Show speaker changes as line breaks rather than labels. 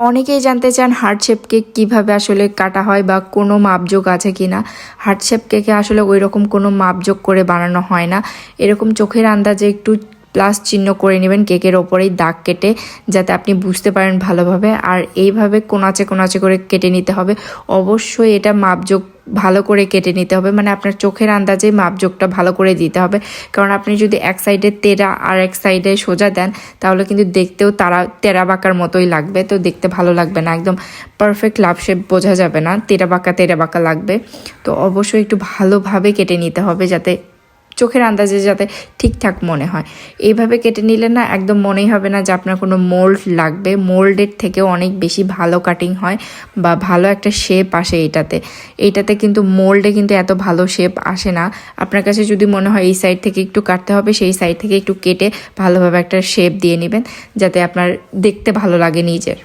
অনেকেই জানতে চান হার্ট শেপ কেক কীভাবে আসলে কাটা হয় বা কোনো মাপজোক আছে কি না। হার্ট শেপ কেকে আসলে ওই রকম কোনো মাপজোক করে বানানো হয় না। এরকম চোখের আন্দাজে একটু প্লাস চিহ্ন করে নেবেন কেকের ওপরেই দাগ কেটে, যাতে আপনি বুঝতে পারেন ভালোভাবে। আর এইভাবে কোনাচে কোনাচে করে কেটে নিতে হবে। অবশ্যই এটা মাপজোক ভালো করে কেটে নিতে হবে, মানে আপনার চোখের আন্দাজে মাপজোকটা ভালো করে দিতে হবে। কারণ আপনি যদি এক সাইডে তেরা আর এক সাইডে সোজা দেন তাহলে কিন্তু দেখতেও তেরা বাঁকার মতোই লাগবে, তো দেখতে ভালো লাগবে না, একদম পারফেক্ট লাভ শেপ বোঝা যাবে না, তেরা বাঁকা লাগবে। তো অবশ্যই একটু ভালোভাবে কেটে নিতে হবে যাতে চোখের আন্দাজে যাতে ঠিকঠাক মনে হয়। এইভাবে কেটে নিলে না একদম মনেই হবে না যে আপনার কোনো মোল্ড লাগবে। মোল্ডের থেকেও অনেক বেশি ভালো কাটিং হয় বা ভালো একটা শেপ আসে এইটাতে কিন্তু মোল্ডে কিন্তু এত ভালো শেপ আসে না। আপনার কাছে যদি মনে হয় এই সাইড থেকে একটু কাটতে হবে, সেই সাইড থেকে একটু কেটে ভালোভাবে একটা শেপ দিয়ে নেবেন যাতে আপনার দেখতে ভালো লাগে নিজের।